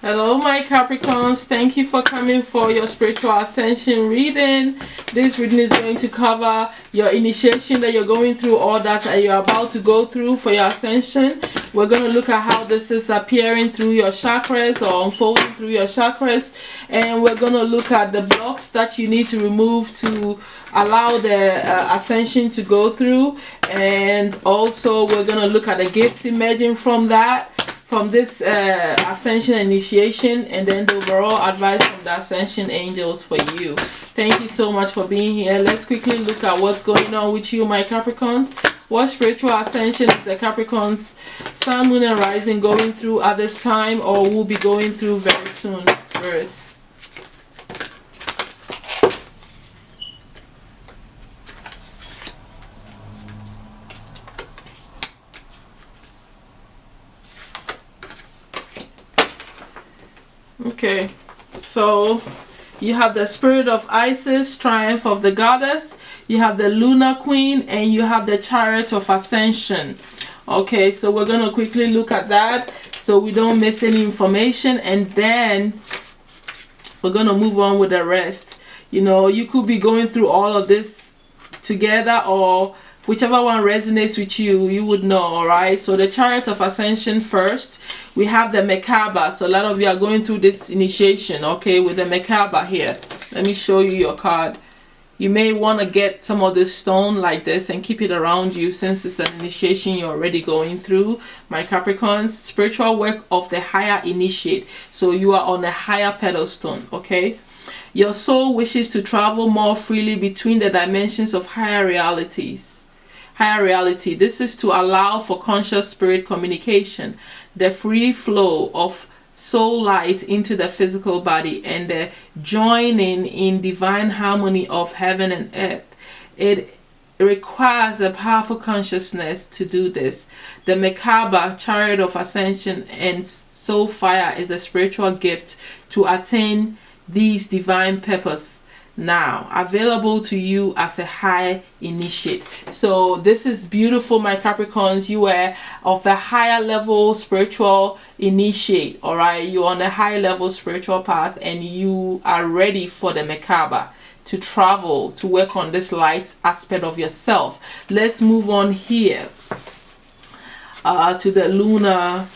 Hello my Capricorns, thank you for coming for your spiritual ascension reading. This reading is going to cover your initiation that you're going through or that you're about to go through for your ascension. We're going to look at how this is appearing through your chakras or unfolding through your chakras, and we're going to look at the blocks that you need to remove to allow the ascension to go through, and also we're going to look at the gifts emerging from that, from this ascension initiation, and then the overall advice from the ascension angels for you. Thank you so much for being here. Let's quickly look at what's going on with you, my Capricorns. What spiritual ascension is the Capricorns sun, moon, and rising going through at this time, or will be going through very soon, spirits? Okay, so you have the spirit of Isis, triumph of the goddess, you have the lunar queen, and you have the chariot of ascension. Okay, so we're going to quickly look at that so we don't miss any information, and then we're going to move on with the rest. You know, you could be going through all of this together, or whichever one resonates with you, you would know. All right, so the chariot of ascension first, we have the Merkaba. So a lot of you are going through this initiation, okay, with the Merkaba here. Let me show you your card. You may want to get some of this stone like this and keep it around you, since it's an initiation you're already going through, my Capricorns. Spiritual work of the higher initiate, so you are on a higher pedestal, okay. Your soul wishes to travel more freely between the dimensions of higher realities. Higher reality. This is to allow for conscious spirit communication, the free flow of soul light into the physical body, and the joining in divine harmony of heaven and earth. It requires a powerful consciousness to do this. The Merkaba, chariot of ascension, and soul fire is the spiritual gift to attain these divine purpose, now available to you as a high initiate. So this is beautiful, my Capricorns. You are of a higher level spiritual initiate. All right, you're on a high level spiritual path, and you are ready for the Merkaba to travel, to work on this light aspect of yourself. Let's move on here to the lunar,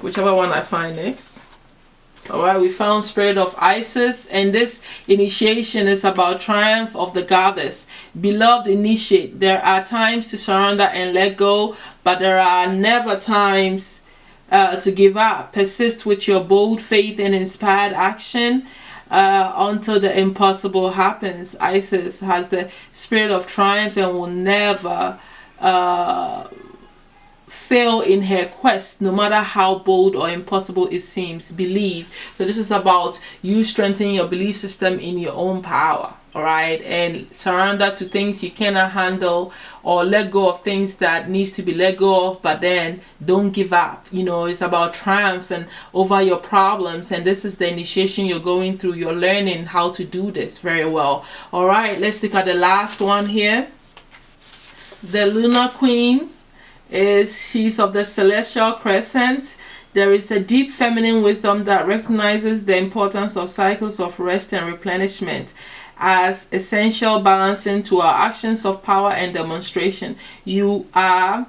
whichever one I find next. Alright, we found spirit of Isis, and this initiation is about triumph of the goddess. Beloved initiate, there are times to surrender and let go, but there are never times to give up. Persist with your bold faith and inspired action until the impossible happens. Isis has the spirit of triumph and will never fail in her quest, no matter how bold or impossible it seems. Believe. So this is about you strengthening your belief system in your own power, all right, and surrender to things you cannot handle, or let go of things that needs to be let go of, but then don't give up. You know, it's about triumph and over your problems, and this is the initiation you're going through. You're learning how to do this very well. All right, let's look at the last one here. The lunar queen she's of the celestial crescent. There is a deep feminine wisdom that recognizes the importance of cycles of rest and replenishment as essential, balancing to our actions of power and demonstration. You are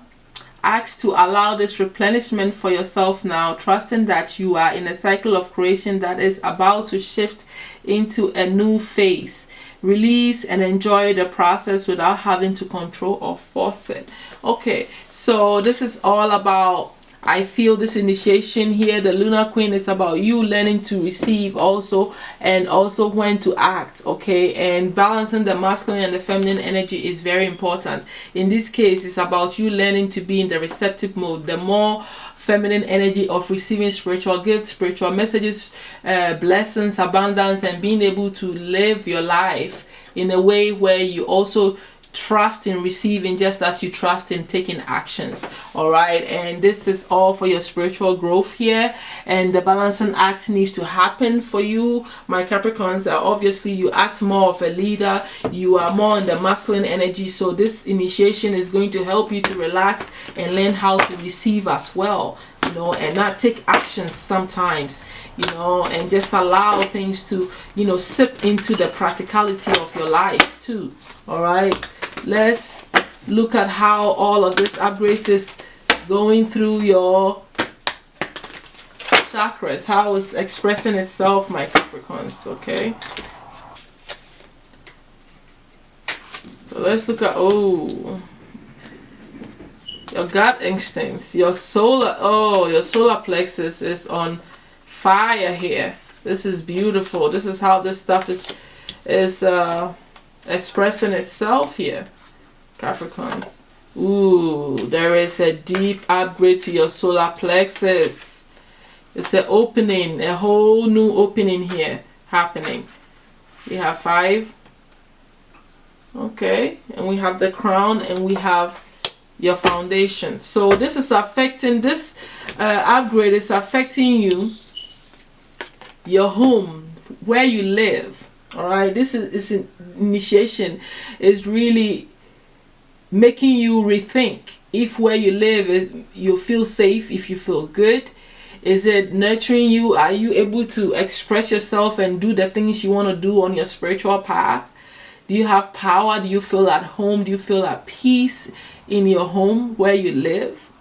asked to allow this replenishment for yourself now, trusting that you are in a cycle of creation that is about to shift into a new phase. Release and enjoy the process without having to control or force it. Okay, so this is all about, I feel, this initiation here. The lunar queen is about you learning to receive also, and also when to act, okay, and balancing the masculine and the feminine energy is very important. In this case, it's about you learning to be in the receptive mode, the more feminine energy of receiving spiritual gifts, spiritual messages, blessings, abundance, and being able to live your life in a way where you also trust in receiving, just as you trust in taking actions. All right, and this is all for your spiritual growth here, and the balancing act needs to happen for you, my Capricorns. Obviously you act more of a leader, you are more in the masculine energy, so this initiation is going to help you to relax and learn how to receive as well. know, and not take actions sometimes, you know, and just allow things to, you know, sip into the practicality of your life too. All right, let's look at how all of this upgrades is going through your chakras, how it's expressing itself, my Capricorns. Okay, so let's look at, oh, your gut instincts, your solar, oh, your solar plexus is on fire here. This is beautiful. This is how this stuff is expressing itself here, Capricorns. Ooh, there is a deep upgrade to your solar plexus. It's an opening, a whole new opening here happening. We have 5. Okay, and we have the crown, and we have your foundation. So this is affecting, this upgrade is affecting you, your home, where you live. All right, this is initiation is really making you rethink if where you live you feel safe, if you feel good. Is it nurturing you? Are you able to express yourself and do the things you want to do on your spiritual path? Do you have power? Do you feel at home? Do you feel at peace in your home where you live?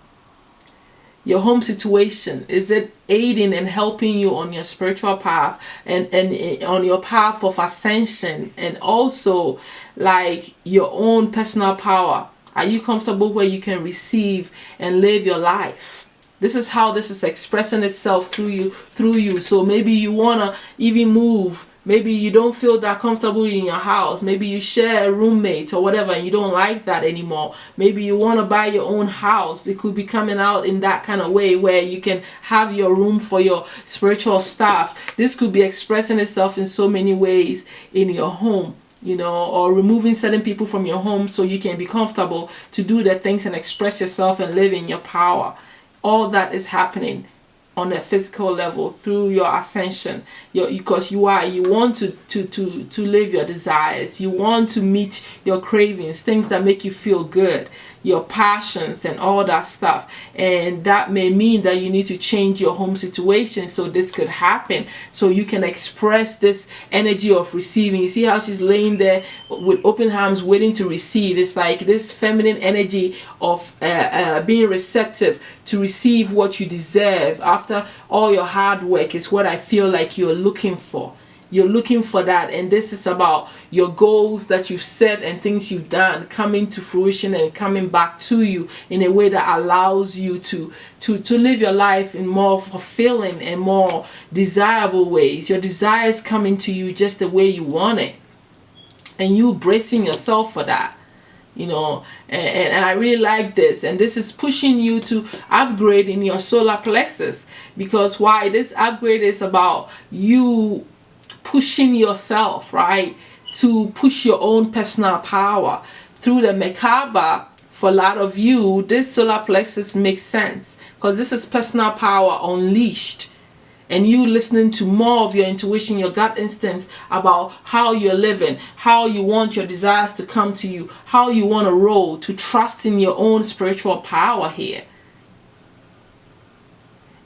Your home situation, is it aiding and helping you on your spiritual path and on your path of ascension, and also like your own personal power? Are you comfortable where you can receive and live your life? This is how this is expressing itself through you. So maybe you want to even move. Maybe you don't feel that comfortable in your house. Maybe you share a roommate or whatever and you don't like that anymore. Maybe you want to buy your own house. It could be coming out in that kind of way where you can have your room for your spiritual stuff. This could be expressing itself in so many ways in your home, you know, or removing certain people from your home so you can be comfortable to do the things and express yourself and live in your power. All that is happening on a physical level through your ascension, because you want to live your desires, you want to meet your cravings, things that make you feel good, your passions and all that stuff. And that may mean that you need to change your home situation so this could happen, so you can express this energy of receiving. You see how she's laying there with open arms waiting to receive. It's like this feminine energy of being receptive to receive what you deserve after all your hard work is what I feel like you're looking for. You're looking for that, and this is about your goals that you've set and things you've done coming to fruition and coming back to you in a way that allows you to live your life in more fulfilling and more desirable ways. Your desires coming to you just the way you want it, and you bracing yourself for that. You know, and I really like this, and this is pushing you to upgrade in your solar plexus, because why? This upgrade is about you pushing yourself, right, to push your own personal power through the Merkaba. For a lot of you, this solar plexus makes sense because this is personal power unleashed, and you listening to more of your intuition, your gut instincts about how you're living, how you want your desires to come to you, how you want to roll, to trust in your own spiritual power here.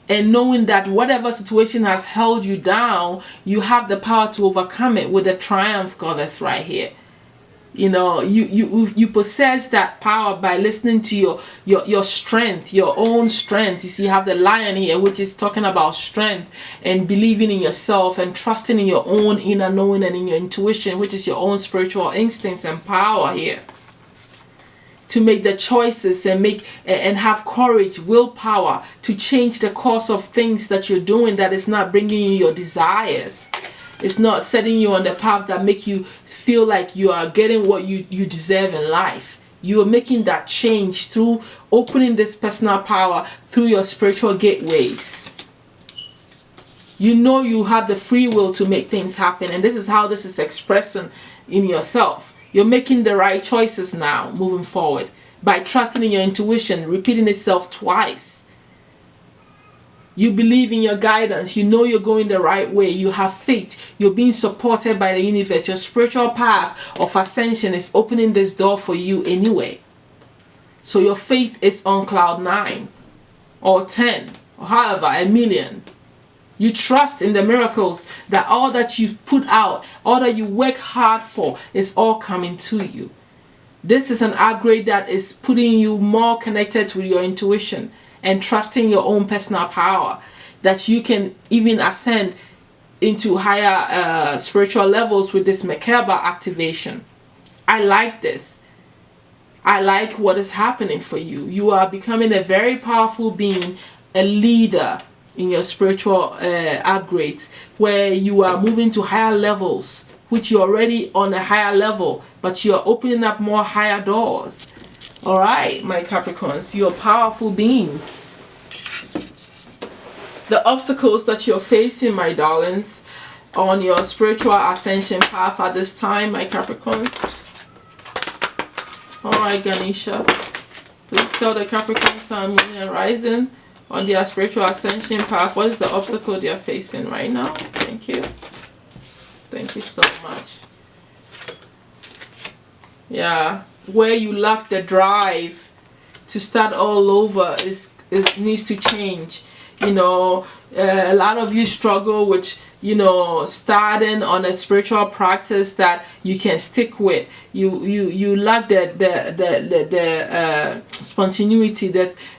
And knowing that whatever situation has held you down, you have the power to overcome it with the triumph goddess right here. You know, you possess that power by listening to your strength, your own strength. You see, you have the lion here, which is talking about strength and believing in yourself and trusting in your own inner knowing and in your intuition, which is your own spiritual instincts and power here. To make the choices and have courage, willpower to change the course of things that you're doing that is not bringing you your desires. It's not setting you on the path that make you feel like you are getting what you deserve in life. You are making that change through opening this personal power through your spiritual gateways. You know you have the free will to make things happen, and this is how this is expressing in yourself. You're making the right choices now, moving forward, by trusting in your intuition, repeating itself twice. You believe in your guidance. You know you're going the right way. You have faith. You're being supported by the universe. Your spiritual path of ascension is opening this door for you anyway. So your faith is on cloud 9 or 10 or however, 1,000,000. You trust in the miracles that all that you've put out, all that you work hard for, is all coming to you. This is an upgrade that is putting you more connected to your intuition and trusting your own personal power, that you can even ascend into higher spiritual levels with this Merkaba activation. I like this. I like what is happening for you. You are becoming a very powerful being, a leader in your spiritual upgrades, where you are moving to higher levels, which you're already on a higher level, but you're opening up more higher doors. All right, my Capricorns, you're powerful beings. The obstacles that you're facing, my darlings, on your spiritual ascension path at this time, my Capricorns. All right, Ganesha, please tell the Capricorn Sun, Moon, and Rising on their spiritual ascension path, what is the obstacle they are facing right now? Thank you. Thank you so much. Yeah, where you lack the drive to start all over needs to change. You know, a lot of you struggle with, you know, starting on a spiritual practice that you can stick with. You lack the spontaneity,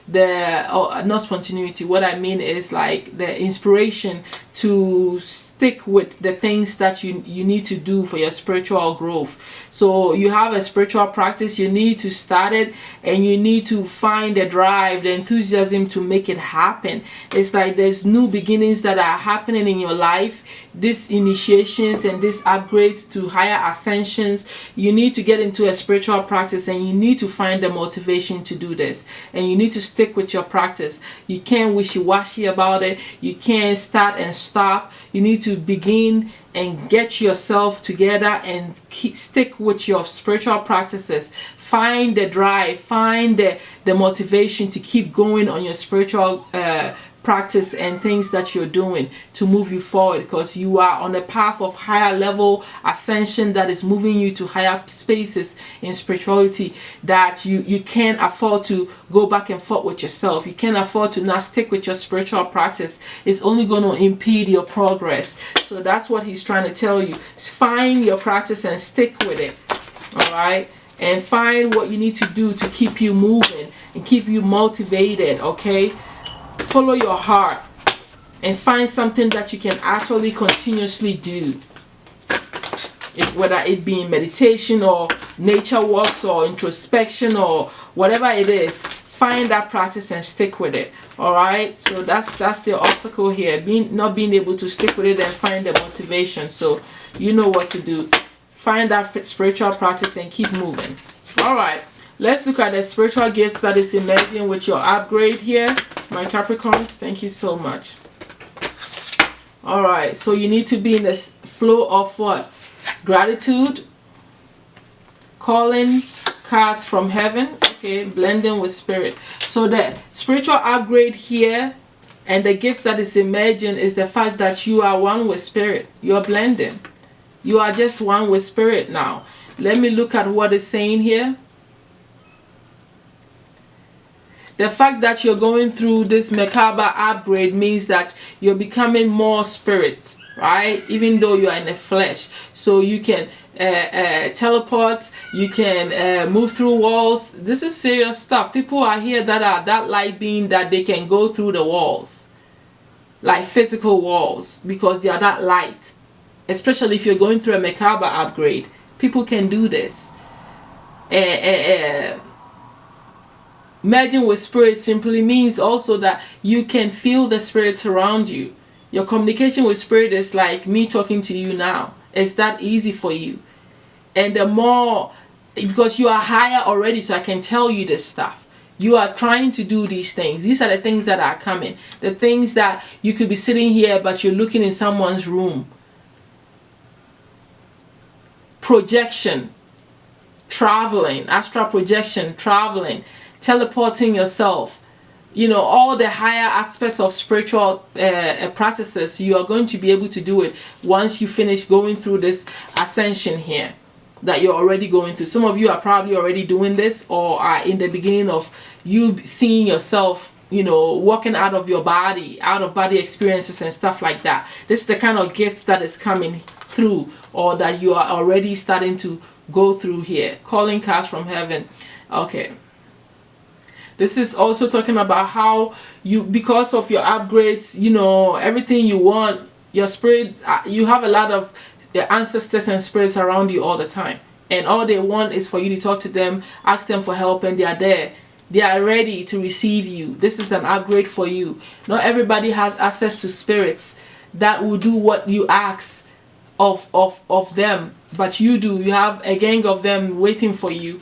not spontaneity. What I mean is like the inspiration to stick with the things that you need to do for your spiritual growth. So you have a spiritual practice, you need to start it, and you need to find the drive, the enthusiasm to make it happen. It's like there's new beginnings that are happening in your life, these initiations and these upgrades to higher ascensions. You need to get into a spiritual practice, and you need to find the motivation to do this, and you need to stick with your practice. You can't wishy-washy about it. You can't start and stop. You need to begin and get yourself together and stick with your spiritual practices. Find the drive, find the motivation to keep going on your spiritual practice and things that you're doing to move you forward, because you are on a path of higher level ascension that is moving you to higher spaces in spirituality, that you can't afford to go back and forth with yourself. You can't afford to not stick with your spiritual practice. It's only going to impede your progress. So that's what he's trying to tell you. Find your practice and stick with it. All right, and find what you need to do to keep you moving and keep you motivated. Okay, follow your heart and find something that you can actually continuously do, whether it be in meditation or nature walks or introspection or whatever it is. Find that practice and stick with it. All right, so that's the obstacle here, not being able to stick with it and find the motivation. So you know what to do. Find that spiritual practice and keep moving. All right, let's look at the spiritual gifts that is emerging with your upgrade here, my Capricorns. Thank you so much. All right, so you need to be in this flow of what? Gratitude, calling cards from heaven, okay, blending with spirit. So the spiritual upgrade here and the gift that is emerging is the fact that you are one with spirit. You are blending. You are just one with spirit now. Let me look at what it's saying here. The fact that you're going through this Merkaba upgrade means that you're becoming more spirit, right? Even though you are in the flesh. So you can teleport, you can move through walls. This is serious stuff. People are here that are that light being that they can go through the walls, like physical walls, because they are that light. Especially if you're going through a Merkaba upgrade, people can do this. Merging with spirit simply means also that you can feel the spirits around you. Your communication with spirit is like me talking to you now. It's that easy for you. And the more, because you are higher already, so I can tell you this stuff. You are trying to do these things. These are the things that are coming. The things that you could be sitting here, but you're looking in someone's room. Projection, traveling, astral projection, traveling, teleporting yourself, you know, all the higher aspects of spiritual practices. You are going to be able to do it once you finish going through this ascension here that you're already going through. Some of you are probably already doing this or are in the beginning of you seeing yourself you know, walking out of your body, out of body experiences and stuff like that. This is the kind of gifts that is coming through, or that you are already starting to go through here. Calling cards from heaven. Okay. This is also talking about how you, because of your upgrades, you know, everything you want, your spirit, you have a lot of ancestors and spirits around you all the time. And all they want is for you to talk to them, ask them for help, and they are there. They are ready to receive you. This is an upgrade for you. Not everybody has access to spirits that will do what you ask of them, but you do. You have a gang of them waiting for you.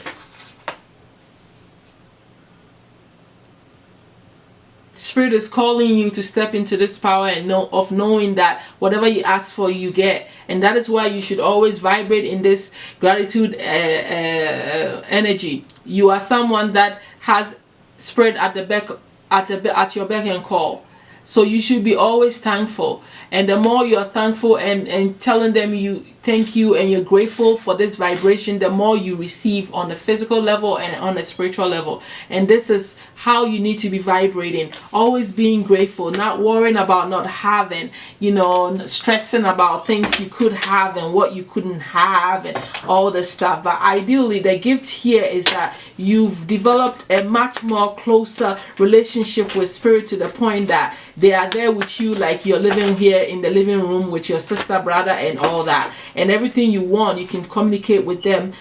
Spirit is calling you to step into this power and knowing that whatever you ask for, you get. And that is why you should always vibrate in this gratitude energy. You are someone that has spirit at your beck and call. So you should be always thankful. And the more you're thankful and telling them you thank you and you're grateful for this vibration, the more you receive on the physical level and on the spiritual level. And this is how you need to be vibrating. Always being grateful, not worrying about not having, you know, stressing about things you could have and what you couldn't have and all this stuff. But ideally, the gift here is that you've developed a much more closer relationship with spirit, to the point that they are there with you, like you're living here in the living room with your sister, brother, and all that. And everything you want, you can communicate with them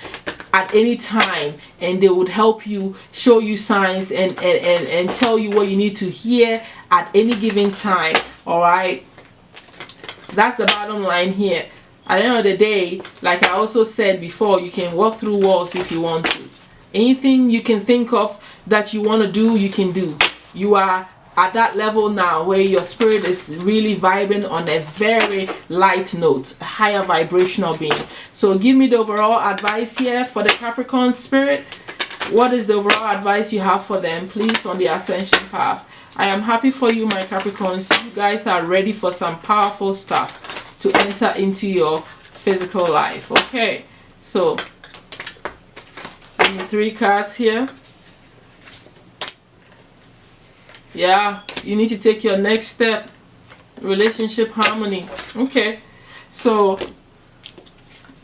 at any time, and they would help you, show you signs, and tell you what you need to hear at any given time. All right, that's the bottom line here. At the end of the day, like I also said before, you can walk through walls if you want to. Anything you can think of that you want to do, you can do. You are at that level now where your spirit is really vibing on a very light note, a higher vibrational being. So give me the overall advice here for the Capricorn spirit. What is the overall advice you have for them, please, on the ascension path? I am happy for you, my Capricorns. You guys are ready for some powerful stuff to enter into your physical life. Okay, so give me 3 cards here. Yeah, you need to take your next step. Relationship harmony. Okay, so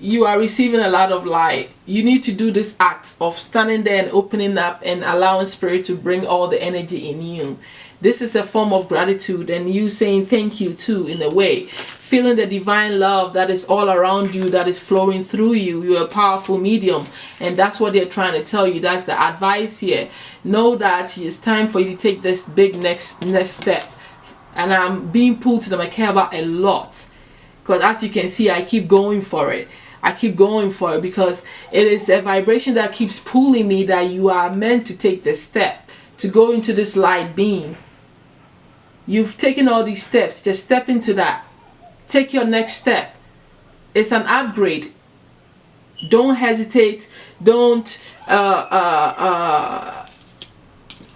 you are receiving a lot of light. You need to do this act of standing there and opening up and allowing spirit to bring all the energy in you. This is a form of gratitude, and you saying thank you too, in a way. Feeling the divine love that is all around you, that is flowing through you. You're a powerful medium, and that's what they're trying to tell you. That's the advice here. Know that it's time for you to take this big next step. And I'm being pulled to the Makeba a lot, because as you can see, I keep going for it. I keep going for it because it is a vibration that keeps pulling me, that you are meant to take the step to go into this light being. You've taken all these steps. Just step into that. Take your next step. It's an upgrade. Don't hesitate. Don't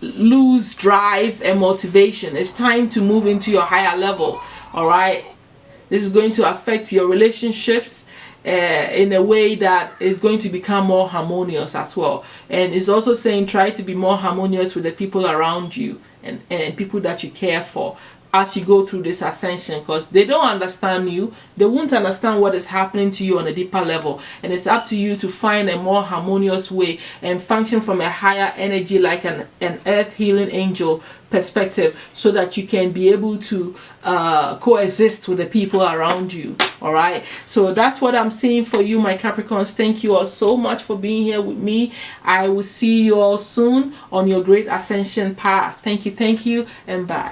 lose drive and motivation. It's time to move into your higher level. All right. This is going to affect your relationships in a way that is going to become more harmonious as well. And it's also saying try to be more harmonious with the people around you and people that you care for as you go through this ascension, because they don't understand you. They won't understand what is happening to you on a deeper level, and it's up to you to find a more harmonious way and function from a higher energy, like an earth healing angel perspective, so that you can be able to coexist with the people around you. All right, so that's what I'm seeing for you, my Capricorns. Thank you all so much for being here with me. I will see you all soon on your great ascension path. Thank you, and bye.